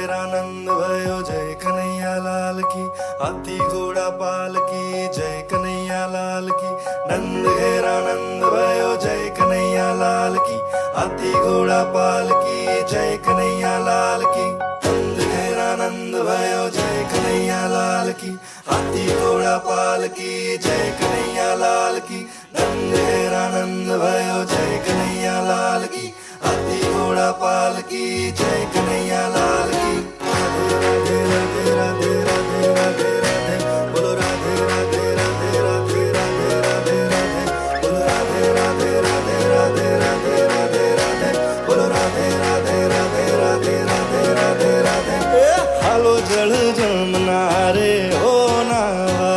घेरानंद भयो जय कन्हैया लाल की। हाथी घोड़ा पाल की जय कन्हैया लाल की। नंद घेरानंद भयो जय कन्हैया लाल की। हाथी घोड़ा पाल की जय कन्हैया लाल की। नंद घेरानंद भयो जय कन्हैया लाल की। हाथी घोड़ा पाल की जय कन्हैया लाल की। नंद घेरानंद भयो जय कन्हैया लाल की। हाथी घोड़ा पाल की जय कन्हैया लाल की। राधे राधे राधे राधे राधे राधे बोलो राधे राधे राधे राधे राधे राधे राधे बोलो राधे राधे राधे राधे राधे राधे राधे बोलो राधे राधे राधे राधे राधे राधे राधे। हालो जल जमुना रे ओ नावा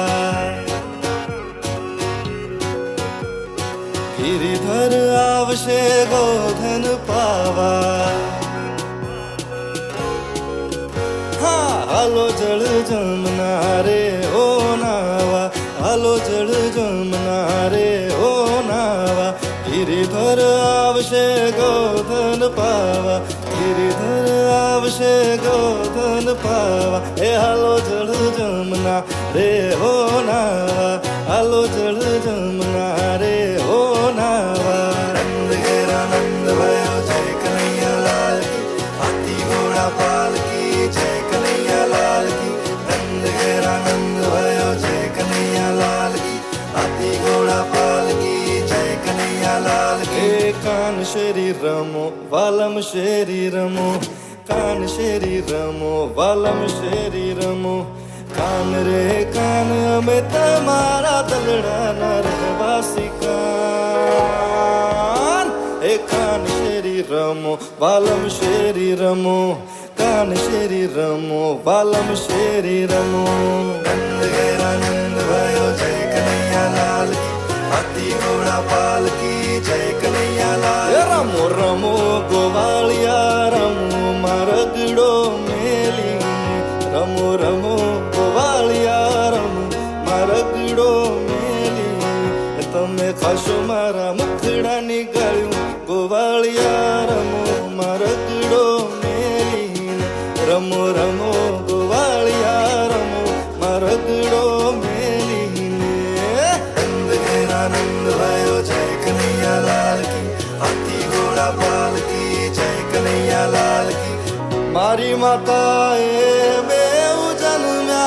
गिरिधर आवशे गोधन पावा। हालो जल जमुना रे ओ नावा। हालो जल जमुना रे ओ नावा। गिरिधर आवशे गोधन पावा। गिरिधर आवशे गोधन पावा। ए हालो जल जमुना रे ओ नावा। हालो जल जमुना रे ओ नावा। नंद घेरानंद भयो जय कन्हैया लाल की। हाथी घोड़ा पाल की जय कन्हैया लाल की। नंद घेरानंद भयो जय कन्हैया लाल की। हाथी घोड़ा पाल की जय कन्हैया लाल की। कान शेरी रमो वालम शेरी रमो। कान शेरी रमो वालम शेरी रमो। कान रे कान में तमारा दलड़ा नरवासी कान। ए कान शेरी रमो वालम शेरी रमो। कान शेरी रमो वालम शेरी रमो। नंद घेरानंद भयो जय कन्हैया लाल की। हाथी घोड़ा पाल की जय कन्हैया लाल। रमो रमो गोवालिया रमो मरगड़ो मेली। रमो रमो गोवालिया रमो मरगड़ो मेली। तमे खाशो मारा मुखड़ा निकाळ्યું गोवालिया रमो मरगड़ो मेली। रमो रमो गोवालिया रमो मरगड़ो मेली। नंद घेरानंद भयो जय कन्हैया लाल की। हाथी घोड़ा पाल की जय कन्हैया लाल की। मारी माताए बेउ जन्म्या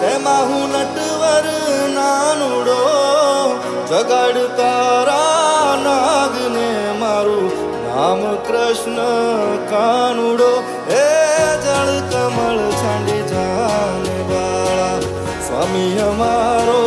तेमां हूँ नटवर नानुडो। जगाड़तारा नागने मारू नाम कृष्ण कानुडो। ए जल कमल छांडी जाने वाला स्वामी हमारो